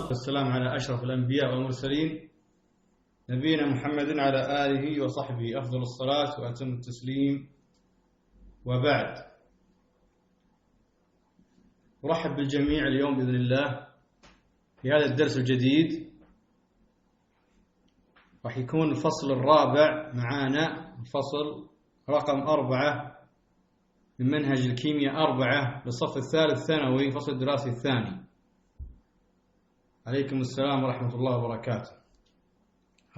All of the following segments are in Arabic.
والسلام على أشرف الأنبياء والمرسلين نبينا محمد على آله وصحبه أفضل الصلاة وأتم التسليم، وبعد. أرحب بالجميع اليوم بإذن الله في هذا الدرس الجديد. راح يكون الفصل الرابع معانا، الفصل رقم 4 من منهج الكيمياء 4 للصف الثالث ثانوي، فصل الدراسي الثاني. عليكم السلام ورحمة الله وبركاته.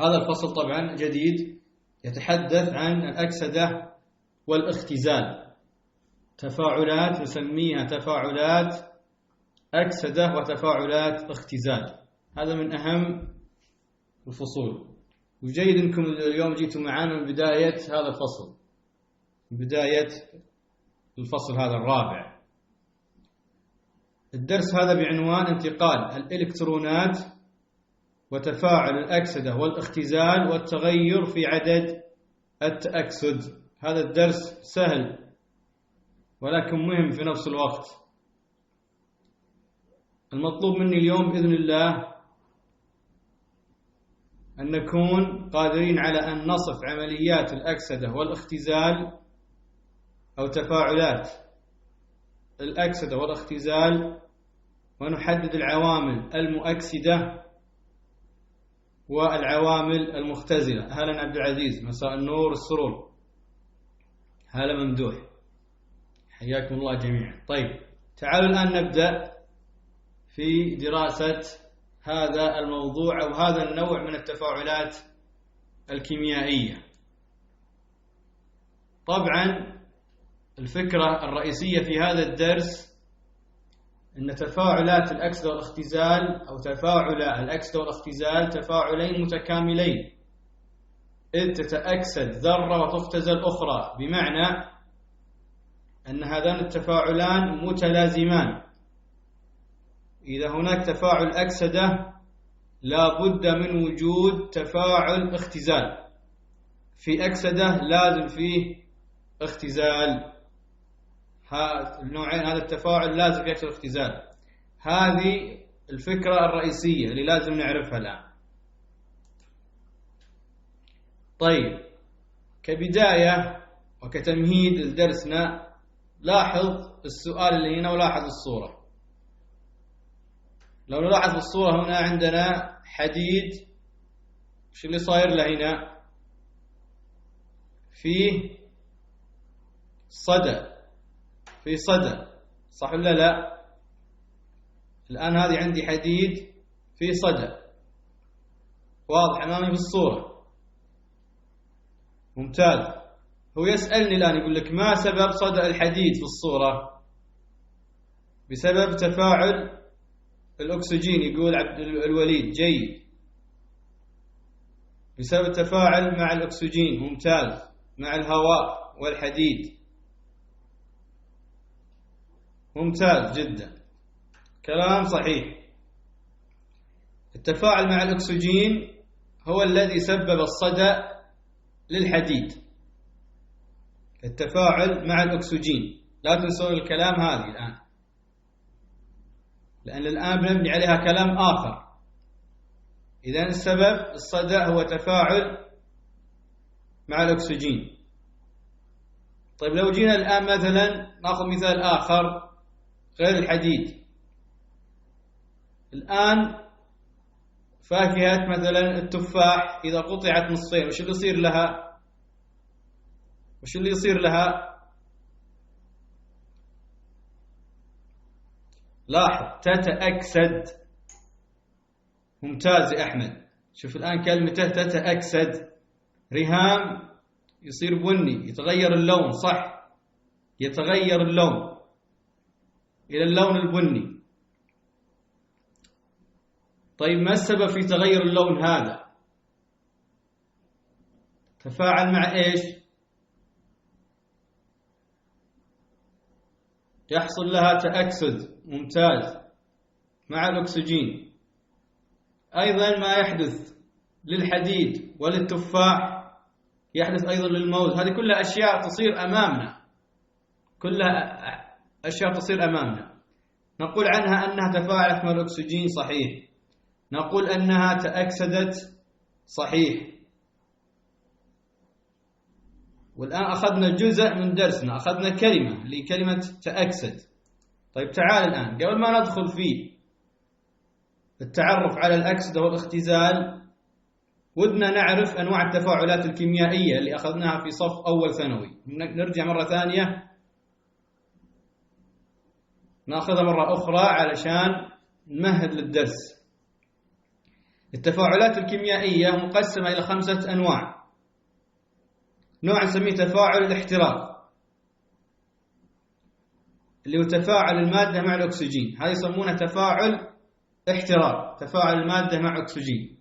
هذا الفصل طبعا جديد، يتحدث عن الأكسدة والاختزال، تفاعلات نسميها تفاعلات أكسدة وتفاعلات اختزال. هذا من أهم الفصول، وجيد أنكم اليوم جيتوا معنا من بداية هذا الفصل، من بداية الفصل هذا الرابع. الدرس هذا بعنوان انتقال الإلكترونات وتفاعل الأكسدة والاختزال والتغير في عدد التأكسد. هذا الدرس سهل ولكن مهم في نفس الوقت. المطلوب مني اليوم بإذن الله أن نكون قادرين على أن نصف عمليات الأكسدة والاختزال أو تفاعلات الأكسدة والاختزال، ونحدد العوامل المؤكسدة والعوامل المختزلة. أهلا عبد العزيز، مساء النور السرور. هلا ممدوح، حياكم الله جميعا. طيب، تعالوا الآن نبدأ في دراسة هذا الموضوع أو هذا النوع من التفاعلات الكيميائية. طبعا الفكرة الرئيسية في هذا الدرس أن تفاعلات الأكسدة والاختزال أو تفاعل الأكسدة والاختزال تفاعلين متكاملين، إذ تتأكسد ذرة وتختزل أخرى، بمعنى أن هذان التفاعلان متلازمان. إذا هناك تفاعل أكسدة لا بد من وجود تفاعل اختزال، في أكسدة لازم فيه اختزال. النوعين، هذا التفاعل لازم فيه اختزال. هذه الفكرة الرئيسية اللي لازم نعرفها الآن. طيب، كبداية وكتمهيد لدرسنا، لاحظ السؤال اللي هنا ولاحظ الصورة. لو نلاحظ في الصورة هنا عندنا حديد، وش اللي صاير له هنا؟ فيه صدى، في صدى، صح ولا لا؟ الآن هذه عندي حديد في صدى، واضح أمامي في الصورة. ممتاز. هو يسألني الآن يقول لك ما سبب صدى الحديد في الصورة؟ بسبب تفاعل الأكسجين، يقول عبد الوليد. جيد، بسبب تفاعل مع الأكسجين. ممتاز، مع الهواء والحديد. ممتاز جدا، كلام صحيح. التفاعل مع الأكسجين هو الذي سبب الصدى للحديد، التفاعل مع الأكسجين. لا تنسوا الكلام هذه الآن، لأن الآن بنبني عليها كلام آخر. إذن السبب الصدى هو تفاعل مع الأكسجين. طيب، لو جينا الآن مثلا نأخذ مثال آخر غير الحديد. الآن فاكهة مثلا التفاح إذا قطعت نصين، وش اللي يصير لها؟ وش اللي يصير لها؟ لاحظ، تتأكسد. ممتاز يا أحمد. شوف الآن كلمته تتأكسد، رهام يصير بني، يتغير اللون، صح؟ يتغير اللون إلى اللون البني. طيب، ما السبب في تغير اللون هذا؟ تفاعل مع إيش؟ يحصل لها تأكسد. ممتاز، مع الأكسجين. أيضا ما يحدث للحديد وللتفاح يحدث أيضا للموز. هذه كلها أشياء تصير أمامنا، كلها أشياء تصير أمامنا، نقول عنها أنها تفاعلت مع الأكسجين، صحيح. نقول أنها تأكسدت، صحيح. والآن أخذنا جزء من درسنا، أخذنا كلمة اللي كلمة تأكسد. طيب تعال الآن قبل ما ندخل في التعرف على الأكسدة والاختزال، ودنا نعرف أنواع التفاعلات الكيميائية اللي أخذناها في صف أول ثانوي. نرجع مرة ثانية نأخذها مرة أخرى علشان نمهد للدرس. التفاعلات الكيميائية مقسمة إلى 5 أنواع. نوع نسميه تفاعل الاحتراق، اللي هو تفاعل المادة مع الأكسجين، هذا يسمونه تفاعل احتراق، تفاعل المادة مع أكسجين.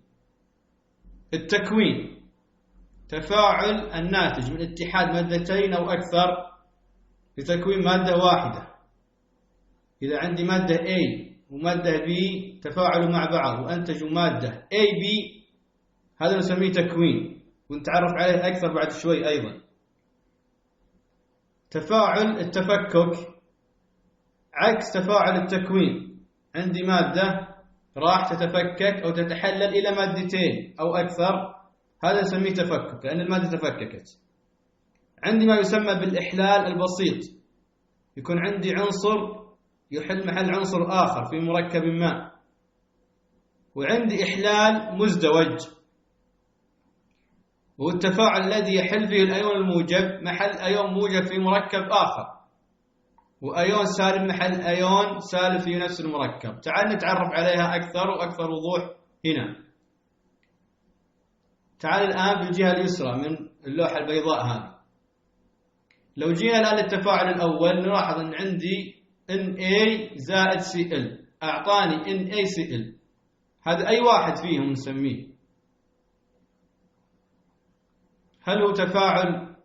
التكوين، تفاعل الناتج من اتحاد مادتين أو أكثر لتكوين مادة واحدة. إذا عندي مادة A ومادة B تفاعلوا مع بعض وأنتجوا مادة AB، هذا نسميه تكوين، ونتعرف عليه أكثر بعد شوي. أيضا تفاعل التفكك عكس تفاعل التكوين، عندي مادة راح تتفكك أو تتحلل إلى مادتين أو أكثر، هذا نسميه تفكك لأن المادة تفككت. عندي ما يسمى بالإحلال البسيط، يكون عندي عنصر يحل محل عنصر آخر في مركب ما. وعندي إحلال مزدوج، وهو التفاعل الذي يحل فيه الأيون الموجب محل أيون موجب في مركب آخر، وأيون سالب محل أيون سالب في نفس المركب. تعال نتعرف عليها أكثر وأكثر وضوح هنا. تعال الآن بالجهة اليسرى من اللوحة البيضاء هذه، لو جينا الآن للتفاعل الأول نلاحظ أن عندي Na زائد Cl أعطاني NaCl. هذا أي واحد فيهم نسميه؟ هل هو تفاعل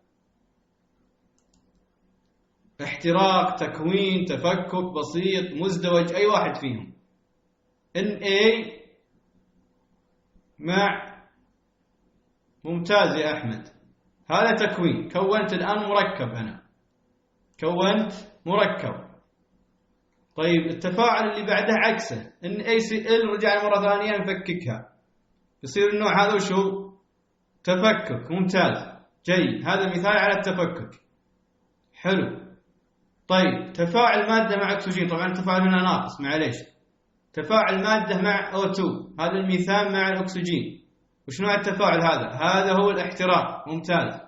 احتراق، تكوين، تفكك، بسيط، مزدوج؟ أي واحد فيهم. Na مع ممتاز يا أحمد، هذا تكوين، كونت الآن مركب، أنا كونت مركب. طيب التفاعل اللي بعده عكسه، NaCl رجعنا مرة ثانية نفككها، يصير النوع هذا وشو؟ تفكك. ممتاز، جيد، هذا مثال على التفكك. حلو. طيب تفاعل مادة مع أكسجين، طبعا التفاعل هنا ناقص، معليش. تفاعل مادة مع O2، هذا الميثان مع الأكسجين. وش نوع التفاعل هذا؟ هذا هو الاحتراق. ممتاز.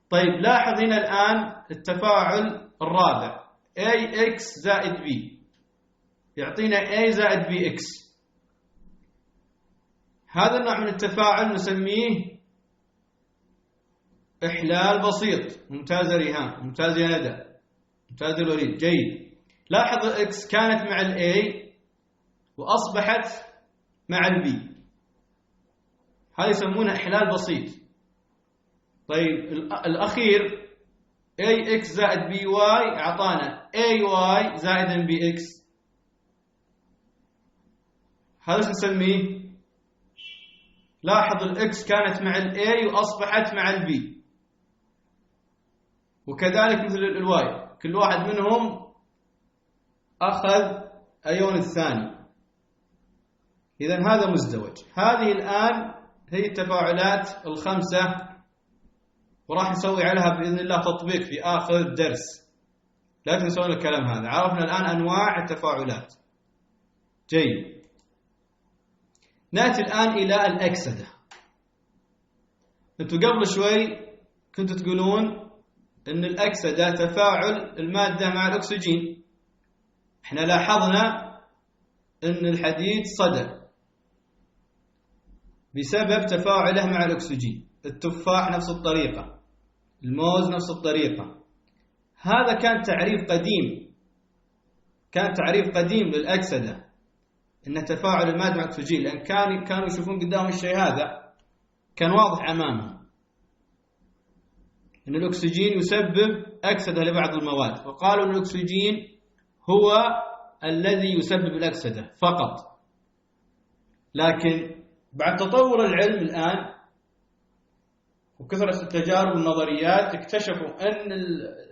طيب لاحظ هنا الآن التفاعل الرابع، AX زائد B يعطينا A زائد BX. هذا النوع من التفاعل نسميه إحلال بسيط. ممتاز يا ريهام، ممتاز يا ندى، ممتاز يا الوليد، جيد. لاحظ الإكس كانت مع الA وأصبحت مع الB، هذا يسمونه إحلال بسيط. طيب الأخير AX زائد BY أعطانا AY زائد BX، هذا شو نسميه؟ لاحظ الإكس كانت مع الA وأصبحت مع الB، وكذلك مثل الواي، كل واحد منهم أخذ أيون الثاني. إذن هذا مزدوج. هذه الآن هي التفاعلات ال5، وراح نسوي عليها بإذن الله تطبيق في آخر الدرس، لا تنسون الكلام هذا. عرفنا الآن أنواع التفاعلات، جيد. نأتي الآن إلى الأكسدة. أنتم قبل شوي كنتوا تقولون أن الأكسدة تفاعل المادة مع الأكسجين. إحنا لاحظنا أن الحديد صدى بسبب تفاعله مع الأكسجين، التفاح نفس الطريقة، الموز نفس الطريقة. هذا كان تعريف قديم، كان تعريف قديم للأكسدة، أن تفاعل المادة مع الأكسجين، لأن كانوا يشوفون قدامهم الشيء هذا كان واضح أمامهم، أن الأكسجين يسبب أكسدة لبعض المواد، وقالوا أن الأكسجين هو الذي يسبب الأكسدة فقط. لكن بعد تطور العلم الآن وكثرة التجارب والنظريات اكتشفوا أن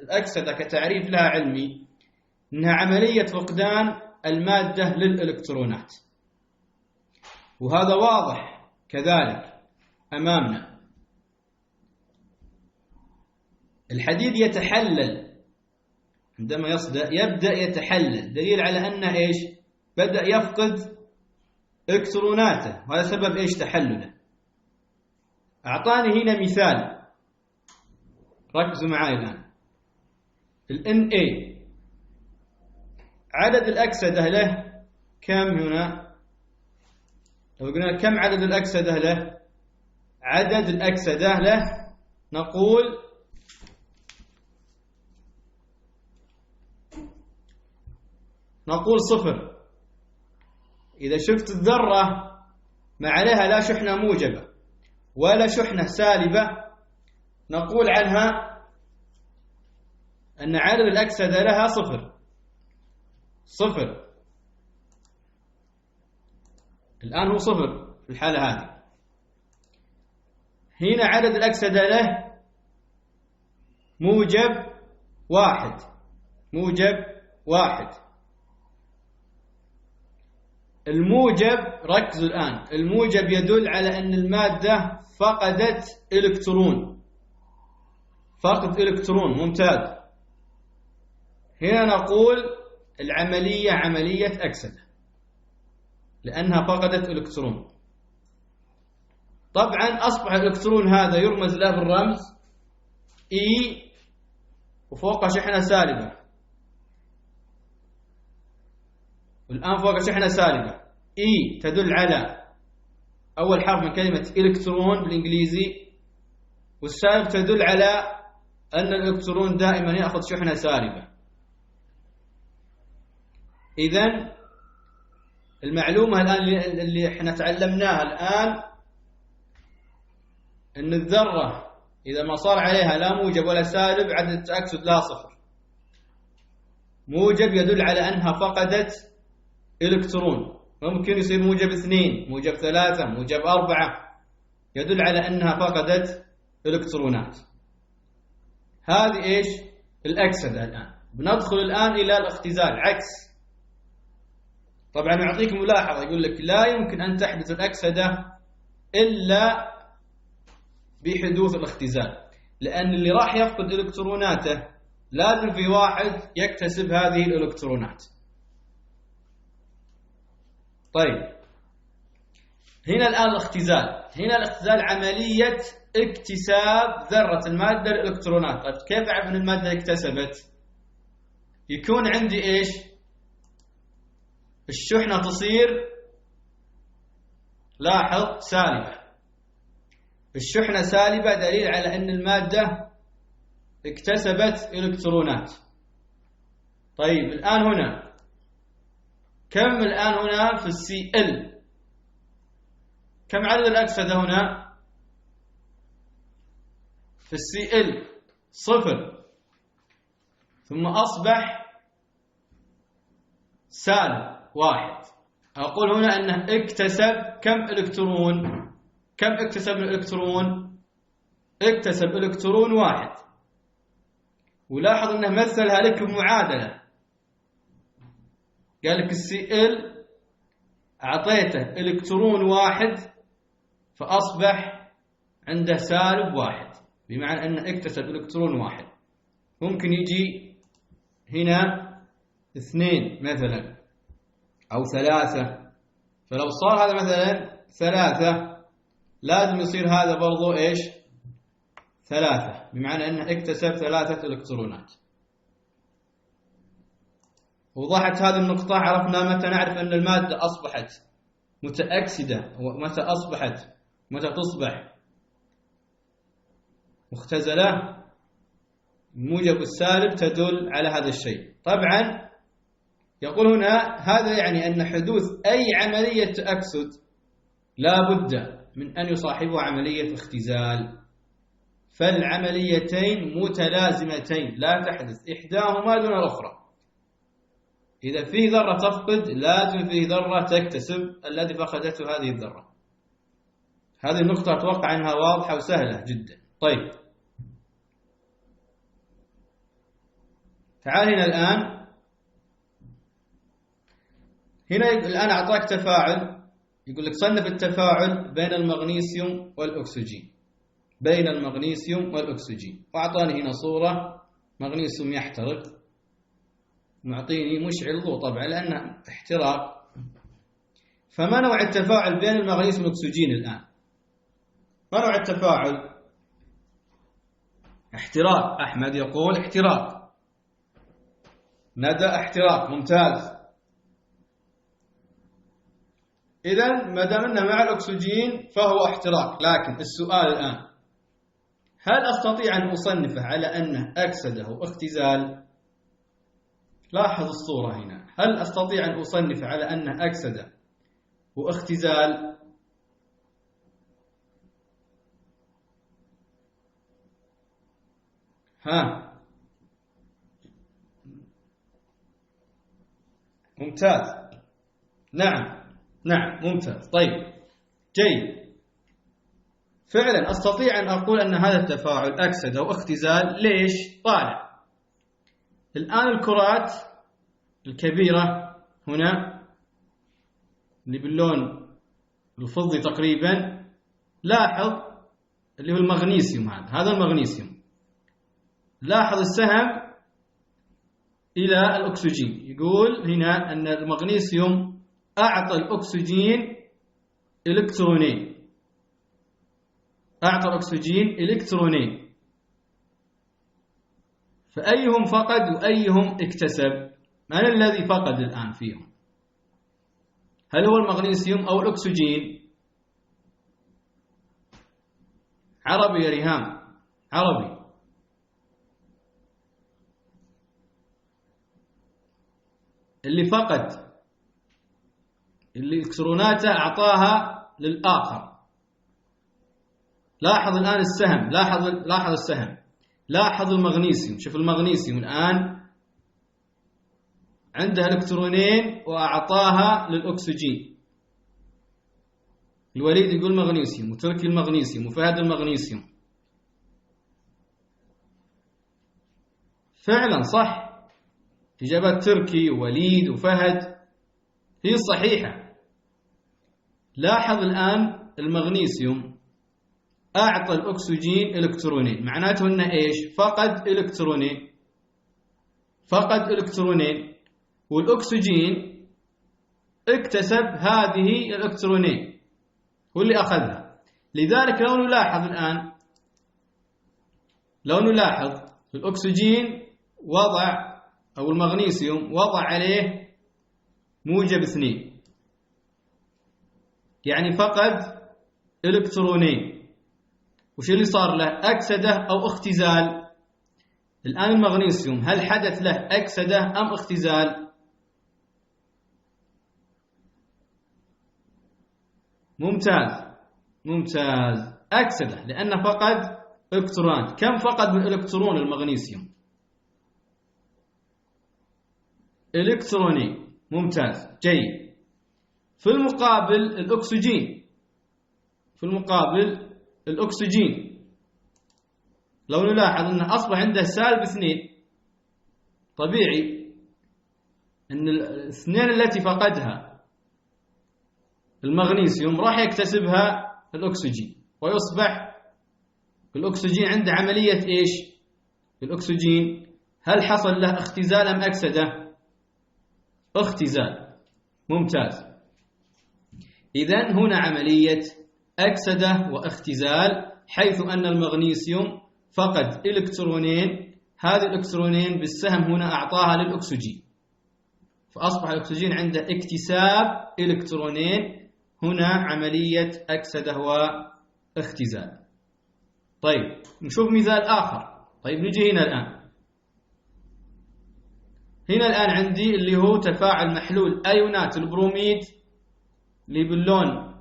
الأكسدة كتعريف لها علمي أنها عملية فقدان المادة للإلكترونات، وهذا واضح كذلك أمامنا. الحديد يتحلل عندما يبدأ يتحلل، دليل على أنه إيش؟ بدأ يفقد إلكتروناته، وهذا سبب إيش؟ تحلله. أعطاني هنا مثال، ركزوا معي الآن. ال Na عدد الأكسدة له كم هنا؟ لو قلنا كم عدد الأكسدة له؟ عدد الأكسدة له نقول 0. إذا شفت الذرة ما عليها لا شحنة موجبة ولا شحنة سالبة، نقول عنها أن عدد الأكسدة لها 0. الآن هو 0 في الحالة هذه. هنا عدد الأكسدة له موجب 1. الموجب، ركزوا الآن، الموجب يدل على أن المادة فقدت إلكترون، فقد إلكترون. ممتاز. هنا نقول العملية عملية أكسدة لأنها فقدت إلكترون. طبعا أصبح الإلكترون هذا يرمز له بالرمز E وفوق شحنة سالبة، والآن فوق شحنة سالبة. E تدل على أول حرف من كلمة إلكترون بالإنجليزي، والسالب تدل على أن الإلكترون دائما يأخذ شحنة سالبة. إذن المعلومة الآن اللي احنا تعلمناها الآن أن الذرة إذا ما صار عليها لا موجب ولا سالب عدد التأكسد لها 0. موجب يدل على أنها فقدت إلكترون، ممكن يصير موجب 2 موجب 3 موجب 4، يدل على أنها فقدت إلكترونات. هذه إيش؟ الأكسدة. الآن بندخل الآن إلى الاختزال عكس. طبعا يعطيك ملاحظة، يقول لك لا يمكن أن تحدث الأكسدة إلا بحدوث الاختزال، لأن اللي راح يفقد إلكتروناته لازم في واحد يكتسب هذه الإلكترونات. طيب هنا الآن الاختزال. هنا الاختزال عملية اكتساب ذرة المادة للإلكترونات. طيب كيف أعرف أن المادة اكتسبت؟ يكون عندي إيش؟ الشحنة تصير، لاحظ، سالبة. الشحنة سالبة دليل على أن المادة اكتسبت إلكترونات. طيب الآن هنا كم الآن هنا في Cl؟ كم عدد الأكسدة هنا في Cl؟ 0، ثم أصبح سالب 1. أقول هنا أنه اكتسب كم إلكترون؟ كم اكتسب الإلكترون؟ اكتسب إلكترون 1. ولاحظ أنه مثلها لك بمعادلة، قال لك Cl أعطيته إلكترون 1 فأصبح عنده سالب 1، بمعنى أنه اكتسب إلكترون 1. ممكن يجي هنا 2 مثلا أو 3، فلو صار هذا مثلا 3 لازم يصير هذا برضو إيش؟ 3، بمعنى أنه اكتسب 3 إلكترونات. وضحت هذه النقطة. عرفنا متى نعرف أن المادة أصبحت متأكسدة ومتى تصبح مختزلة. الموجب والسالب تدل على هذا الشيء. طبعا يقول هنا هذا يعني أن حدوث أي عملية تأكسد لا بد من أن يصاحبها عملية اختزال، فالعمليتين متلازمتين لا تحدث إحداهما دون الأخرى. إذا في ذرة تفقد لازم في ذرة تكتسب الذي فقدته هذه الذرة. هذه النقطة أتوقع أنها واضحة وسهلة جدا. طيب تعال هنا الآن، الآن أعطاك تفاعل، يقول لك صنف التفاعل بين المغنيسيوم والأكسجين، بين المغنيسيوم والأكسجين، وأعطاني هنا صورة مغنيسيوم يحترق، معطيني مشعل ضوء طبعا لأنه احتراق. فما نوع التفاعل بين المغنيسيوم والأكسجين الآن؟ ما نوع التفاعل؟ احتراق. أحمد يقول احتراق. ندى احتراق. ممتاز. إذن ما دام أنه مع الأكسجين فهو احتراق. لكن السؤال الآن، هل أستطيع أن أصنفه على أنه أكسدة واختزال؟ لاحظ الصورة هنا، هل أستطيع أن أصنفه على أنه أكسدة واختزال؟ ها، ممتاز. نعم ممتاز. طيب جيد، فعلا أستطيع أن أقول أن هذا التفاعل أكسدة واختزال. ليش؟ طالع الآن الكرات الكبيرة هنا اللي باللون الفضي تقريبا، لاحظ اللي هو المغنيسيوم، هذا المغنيسيوم، لاحظ السهم إلى الأكسجين. يقول هنا أن المغنيسيوم أعطى الأكسجين إلكترونين، أعطى الأكسجين إلكترونين، فأيهم فقد وأيهم اكتسب؟ من الذي فقد الآن فيهم؟ هل هو المغنيسيوم أو الأكسجين؟ عربي يا ريهام، عربي. اللي فقد، اللي إلكتروناته أعطاها للآخر. لاحظ الآن السهم، لاحظ السهم، لاحظ المغنيسيوم. شوف المغنيسيوم الآن عنده إلكترونين وأعطاها للأكسجين. الوليد يقول مغنيسيوم، وتركي المغنيسيوم، وفهد المغنيسيوم. فعلا صح، إجابات تركي ووليد وفهد هي صحيحة. لاحظ الآن المغنيسيوم أعطى الأكسجين إلكترونين، معناته أنه إيش؟ فقد إلكترونين، فقد إلكترونين، والأكسجين اكتسب هذه الإلكترونين، هو اللي أخذها. لذلك لو نلاحظ الآن، لو نلاحظ الأكسجين وضع، أو المغنيسيوم وضع عليه -2، يعني فقد إلكترونين. وش اللي صار له؟ أكسدة أو اختزال؟ الآن المغنيسيوم هل حدث له أكسدة أم اختزال؟ ممتاز، أكسدة، لأنه فقد إلكترونات. كم فقد من إلكترون المغنيسيوم؟ إلكترونين. ممتاز جيد. في المقابل الأكسجين، لو نلاحظ أنه أصبح عنده -2. طبيعي أن الاثنين التي فقدها المغنيسيوم راح يكتسبها الأكسجين، ويصبح الأكسجين عنده عملية إيش؟ الأكسجين هل حصل له اختزال أم أكسدة؟ اختزال. ممتاز. إذن هنا عملية أكسدة واختزال، حيث أن المغنيسيوم فقد إلكترونين، هذه الإلكترونين بالسهم هنا أعطاها للأكسجين، فأصبح الأكسجين عنده اكتساب إلكترونين، هنا عملية أكسدة واختزال. طيب نشوف مثال آخر. طيب نجي هنا الآن، هنا الآن عندي اللي هو تفاعل محلول أيونات البروميد اللي باللون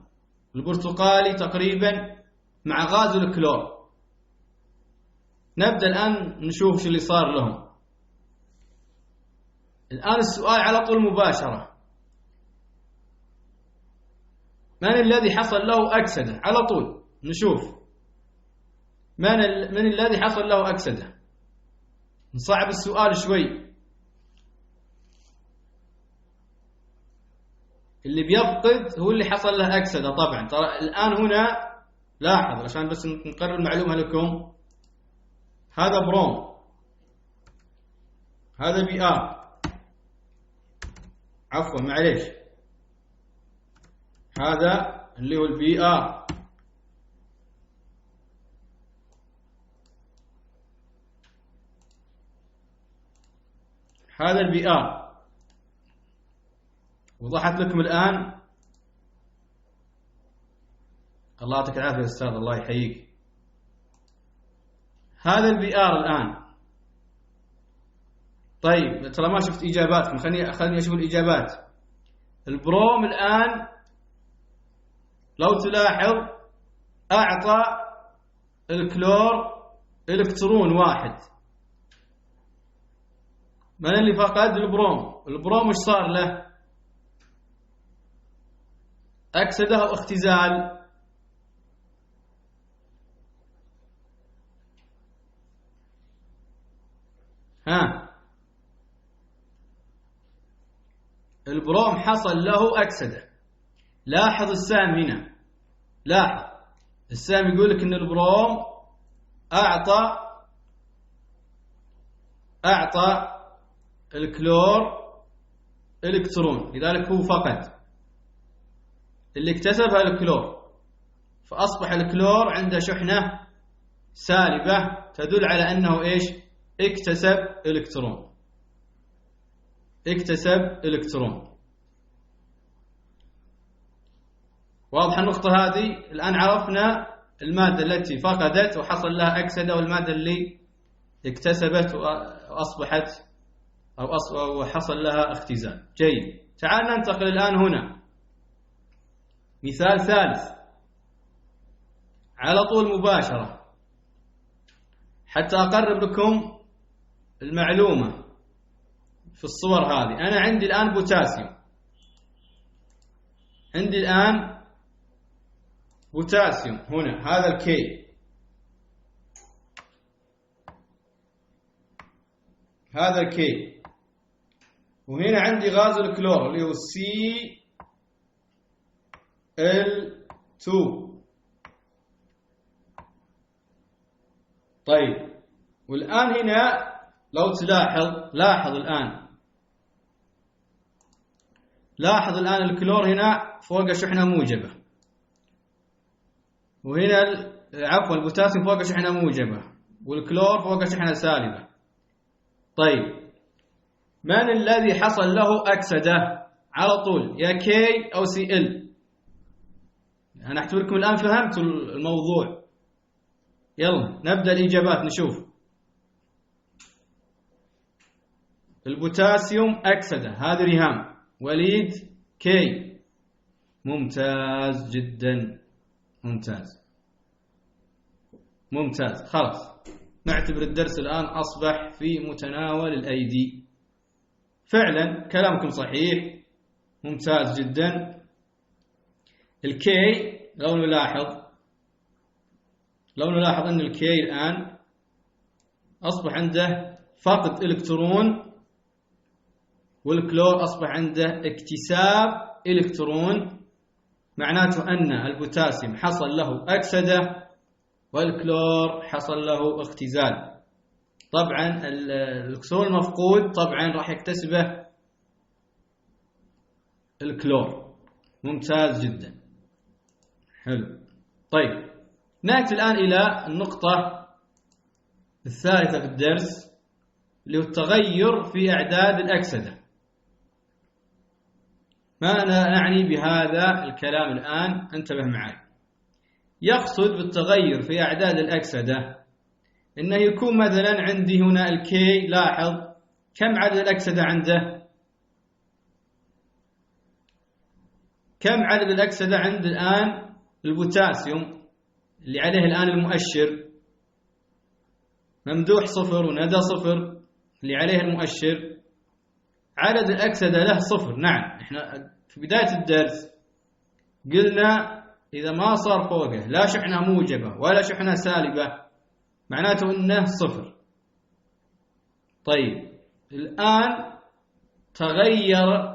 البرتقالي تقريبا مع غاز الكلور. نبدأ الآن نشوف شو اللي صار لهم. الآن السؤال على طول مباشرة، من الذي حصل له أكسدة؟ على طول نشوف من الذي حصل له أكسدة؟ نصعب السؤال شوي. اللي بيفقد هو اللي حصل له أكسدة. طبعا ترى الآن هنا لاحظ عشان بس نقرر المعلومة لكم، هذا بروم، هذا بي آر، عفوا معليش، هذا اللي هو البي آر، هذا البي آر. وضحت لكم الآن؟ الله يعطيك العافية يا أستاذ، الله يحييك. هذا البي آر الآن. طيب ترى ما شفت إجاباتكم، خليني أشوف الإجابات. البروم الآن لو تلاحظ أعطى الكلور إلكترون واحد. من اللي فقد؟ البروم. البروم وش صار له؟ أكسده أو اختزال؟ ها، البروم حصل له أكسدة. لاحظ السهم هنا، لاحظ السهم يقول لك إن البروم أعطى الكلور إلكترون، لذلك هو فقد. اللي اكتسبها الكلور، فأصبح الكلور عنده شحنة سالبة تدل على أنه إيش؟ اكتسب إلكترون. اكتسب إلكترون. واضح النقطة هذه؟ الآن عرفنا المادة التي فقدت وحصل لها أكسدة، والمادة اللي اكتسبت وأصبحت أو حصل لها اختزال. جيد، تعال ننتقل الآن هنا مثال ثالث على طول مباشرة حتى أقرب لكم المعلومة في الصور هذه. أنا عندي الآن بوتاسيوم، عندي الآن بوتاسيوم هنا، هذا الكي، هذا الكي، وهنا عندي غاز الكلور اللي هو Cl2. طيب والآن هنا لو تلاحظ، لاحظ الآن الكلور هنا فوق شحنة موجبة، وهنا عفوا البوتاسيوم فوق شحنة موجبة، والكلور فوق شحنة سالبة. طيب من الذي حصل له أكسدة؟ على طول يا كي أو سي ال. أنا أعتبركم الآن فهمتوا الموضوع. يلا نبدأ الإجابات نشوف. البوتاسيوم أكسدة، هذا ريهام. وليد كي. ممتاز جدا، ممتاز ممتاز. خلاص نعتبر الدرس الآن أصبح في متناول الأيدي. فعلا كلامكم صحيح، ممتاز جدا. الكي لو نلاحظ أن الكي الآن أصبح عنده فقد إلكترون، والكلور أصبح عنده اكتساب إلكترون، معناته أن البوتاسيوم حصل له أكسدة والكلور حصل له اختزال. طبعا الإلكترون المفقود طبعا راح يكتسبه الكلور. ممتاز جدا، حلو. طيب نأتي الآن إلى النقطة الثالثة في الدرس، اللي هو التغير في أعداد الأكسدة. ما نعني بهذا الكلام الآن؟ انتبه معي. يقصد بالتغير في أعداد الأكسدة إنه يكون مثلا عندي هنا الكي، لاحظ كم عدد الأكسدة عنده؟ كم عدد الأكسدة عند الآن البوتاسيوم اللي عليه الآن المؤشر؟ ممدوح صفر وندى صفر اللي عليه المؤشر. عدد الأكسدة له صفر. نعم، احنا في بداية الدرس قلنا إذا ما صار فوقه لا شحنة موجبة ولا شحنة سالبة معناته أنه صفر. طيب الآن تغير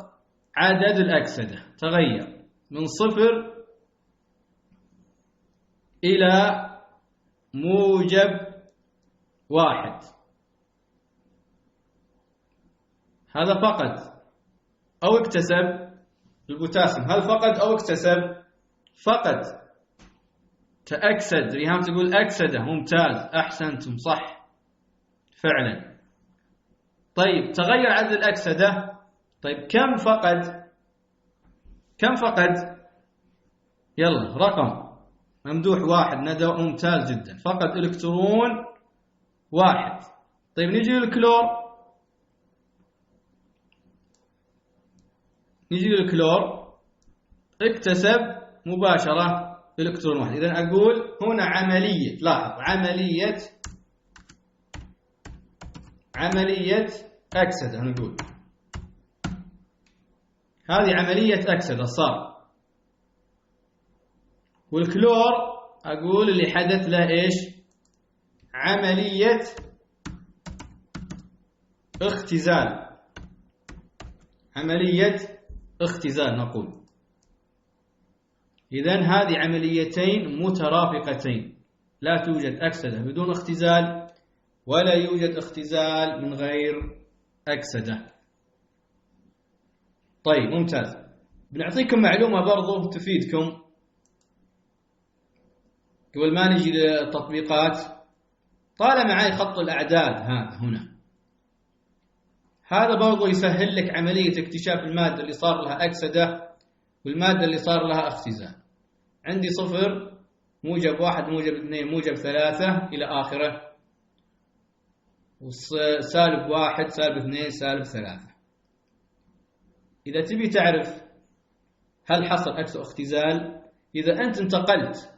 عدد الأكسدة، تغير من صفر إلى موجب 1. هذا فقد أو اكتسب البوتاسيوم؟ هل فقد أو اكتسب؟ فقد، تأكسد. ريهام تقول أكسدة، ممتاز، أحسنتم، صح فعلا. طيب تغير عدد الأكسدة. طيب كم فقد؟ كم فقد؟ يلا رقم. ممدوح 1. ندى ممتاز جدا، فقد إلكترون 1. طيب نجي للكلور. نجي للكلور، اكتسب مباشرة إلكترون 1. إذن أقول هنا عملية، لاحظ، عملية أكسدة. نقول هذه عملية أكسدة صار. والكلور أقول اللي حدث له إيش؟ عملية اختزال. عملية اختزال نقول. إذن هذه عمليتين مترافقتين، لا توجد أكسدة بدون اختزال، ولا يوجد اختزال من غير أكسدة. طيب ممتاز. بنعطيكم معلومة برضو تفيدكم قبل ما نجي للتطبيقات. طالع معي خط الأعداد هذا هنا، هذا برضو يسهل لك عملية اكتشاف المادة اللي صار لها أكسدة والمادة اللي صار لها اختزال. عندي 0 موجب 1 موجب 2 موجب 3 إلى آخره، وسالب 1 سالب 2 سالب 3. إذا تبي تعرف هل حصل أكس اختزال، إذا أنت انتقلت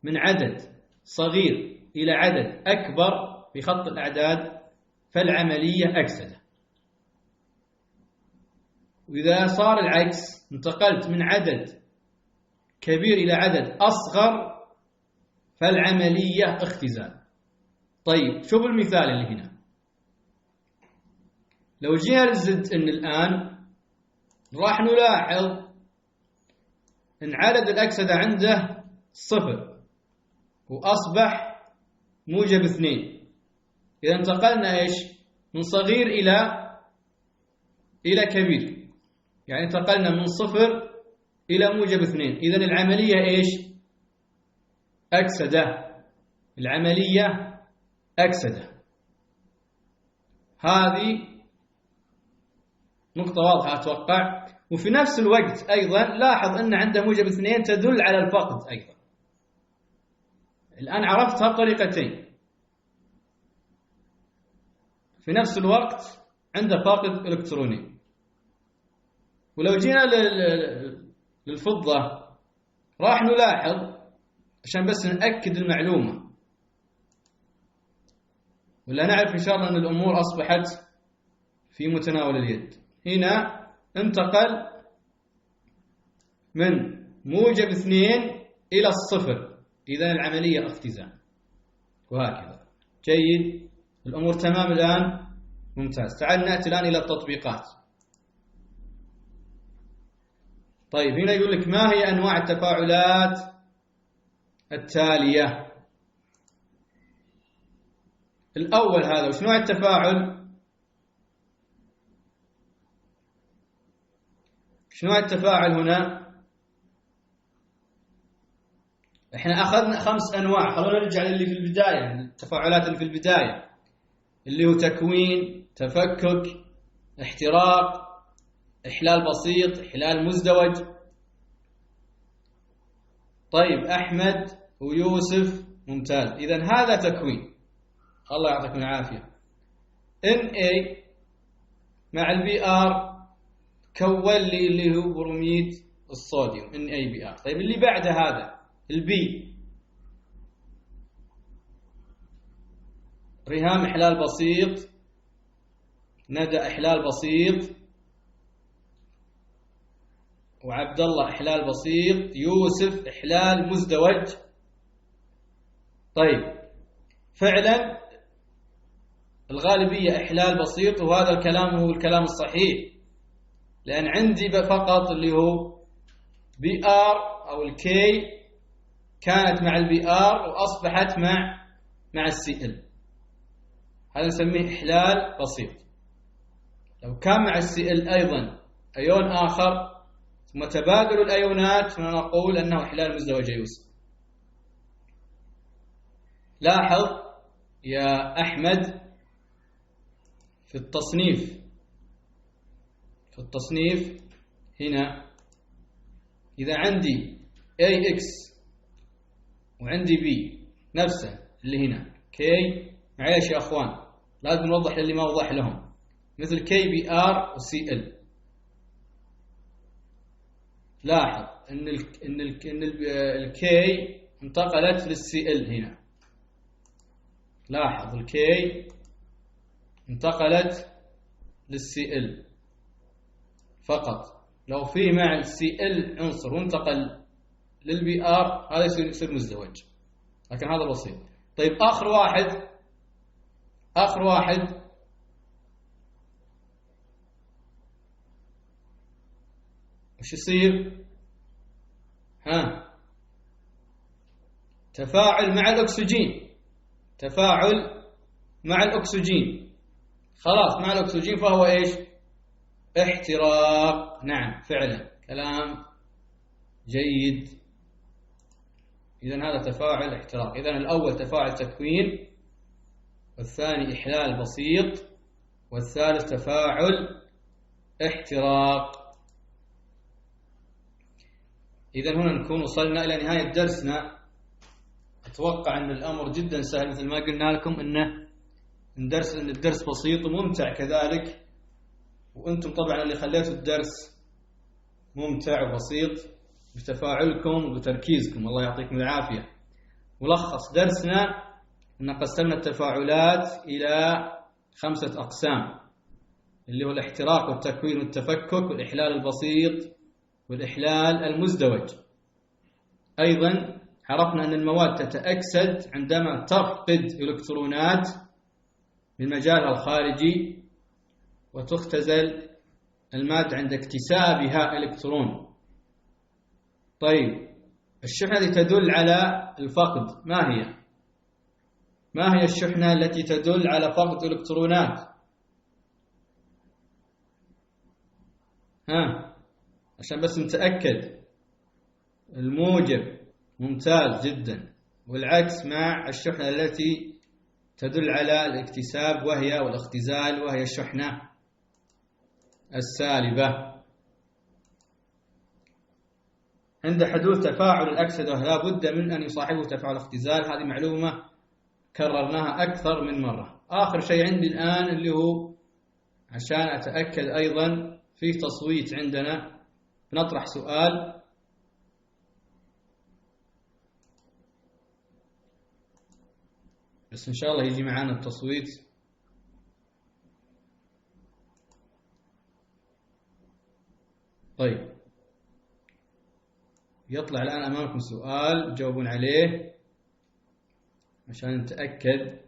من عدد صغير إلى عدد أكبر في خط الأعداد فالعملية أكسدة. وإذا صار العكس، انتقلت من عدد كبير إلى عدد أصغر فالعملية اختزال. طيب شوفوا المثال اللي هنا. لو جينا للزد إن الآن راح نلاحظ إن عدد الأكسدة عنده 0 وأصبح موجب 2. إذا انتقلنا إيش؟ من صغير إلى كبير، يعني انتقلنا من 0 إلى موجب 2. إذا العملية إيش؟ أكسدة. العملية أكسدة. هذه نقطة واضحة أتوقع. وفي نفس الوقت أيضا لاحظ أن عنده موجب 2 تدل على الفقد أيضا. الآن عرفتها بطريقتين. في نفس الوقت عنده فاقد إلكتروني. ولو جينا للفضة راح نلاحظ، عشان بس نأكد المعلومة ولا نعرف إن شاء الله أن الأمور أصبحت في متناول اليد. هنا انتقل من موجب 2 إلى 0. إذن العملية اختزال، وهكذا. جيد، الأمور تمام الآن؟ ممتاز. تعال نأتي الآن إلى التطبيقات. طيب هنا يقول لك ما هي أنواع التفاعلات التالية؟ الأول هذا، وش نوع التفاعل؟ وش نوع التفاعل هنا؟ احنا أخذنا 5 أنواع. خلونا نرجع للي في البداية، التفاعلات اللي في البداية، اللي هو تكوين، تفكك، احتراق، إحلال بسيط، إحلال مزدوج. طيب أحمد ويوسف ممتاز. إذن هذا تكوين، الله يعطيكم العافية. Na مع الBr كون لي اللي هو بروميد الصوديوم NaBr. طيب اللي بعد هذا البي، ريهام إحلال بسيط، ندى إحلال بسيط، وعبد الله إحلال بسيط، يوسف إحلال مزدوج. طيب فعلا الغالبية إحلال بسيط، وهذا الكلام هو الكلام الصحيح، لأن عندي فقط اللي هو بي آر أو الكي كانت مع البي آر وأصبحت مع السي ال، هذا نسميه إحلال بسيط. لو كان مع السي ال أيضا أيون آخر ثم تبادل الأيونات فنقول أنه إحلال مزدوج يوسف. لاحظ يا أحمد في التصنيف هنا إذا عندي AX وعندي B نفسه اللي هنا K، معليش يا أخوان لازم نوضح للي ما وضح لهم، مثل KBR وCL. لاحظ إن الكي انتقلت للCL هنا، لاحظ الكي انتقلت للCL فقط. لو في مع الCL عنصر وانتقل للBR هذا يصير مزدوج، لكن هذا بسيط. طيب آخر واحد وش يصير؟ تفاعل مع الأكسجين، خلاص مع الأكسجين فهو إيش؟ احتراق. نعم فعلا كلام جيد. إذن هذا تفاعل احتراق. إذن الأول تفاعل تكوين، والثاني إحلال بسيط، والثالث تفاعل احتراق. إذن هنا نكون وصلنا إلى نهاية درسنا. أتوقع أن الأمر جدا سهل مثل ما قلنا لكم، إن الدرس بسيط وممتع كذلك، وأنتم طبعا اللي خليتوا الدرس ممتع وبسيط بتفاعلكم وبتركيزكم، الله يعطيكم العافية. ملخص درسنا أن قسمنا التفاعلات إلى 5 أقسام، اللي هو الاحتراق والتكوين والتفكك والإحلال البسيط والإحلال المزدوج. أيضا عرفنا أن المواد تتأكسد عندما تفقد إلكترونات من مجالها الخارجي، وتختزل المادة عند اكتسابها إلكترون. طيب الشحنة التي تدل على الفقد ما هي الشحنة التي تدل على فقد إلكترونات؟ عشان بس نتأكد. الموجب، ممتاز جدا. والعكس مع الشحنة التي تدل على الاكتساب والاختزال، وهي الشحنة السالبة. عند حدوث تفاعل الأكسدة لا بد من أن يصاحبه تفاعل اختزال، هذه معلومة كررناها أكثر من مرة. آخر شيء عندي الآن اللي هو عشان أتأكد أيضا في تصويت عندنا، بنطرح سؤال بس إن شاء الله يجي معنا التصويت. طيب يطلع الآن أمامكم سؤال جاوبون عليه عشان نتأكد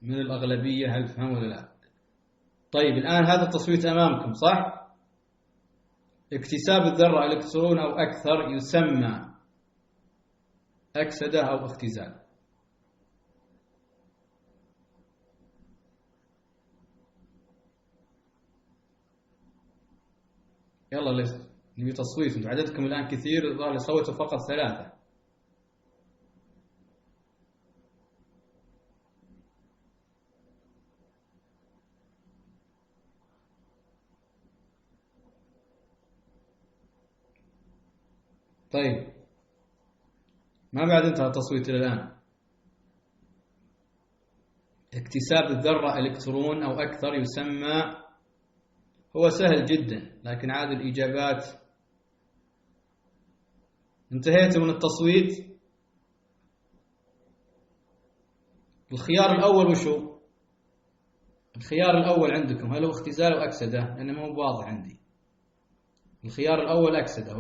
من الأغلبية هل فهم ولا لا. طيب الآن هذا التصويت أمامكم صح؟ اكتساب الذرة إلكترون أو أكثر يسمى أكسدة أو اختزال. يلا نبي تصويت، انتم عددكم الآن كثير، الظاهر اللي صوتوا فقط 3. طيب ما بعد انتهى التصويت إلى الآن. اكتساب الذرة إلكترون أو أكثر يسمى، هو سهل جدا لكن عاد الإجابات. انتهيتوا من التصويت. الخيار الأول وشو؟ الخيار الأول عندكم هل هو اختزال أو أكسدة؟ لأنه ما هو واضح عندي. الخيار الأول أكسدة،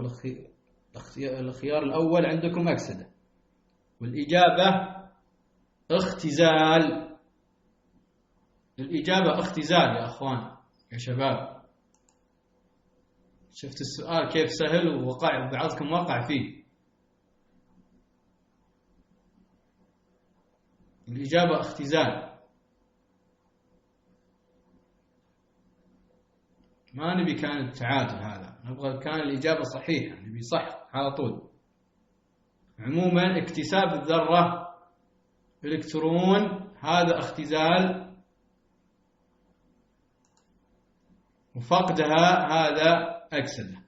الخيار الأول عندكم أكسدة، والإجابة اختزال. الإجابة اختزال يا أخوان يا شباب. شفت السؤال كيف سهل ووقع بعضكم وقع فيه. الإجابة اختزال. ما نبي كان التعادل هذا، نبغى كان الإجابة صحيحة، نبي صح على طول. عموما اكتساب الذرة إلكترون هذا اختزال، وفقدها هذا أكسدة.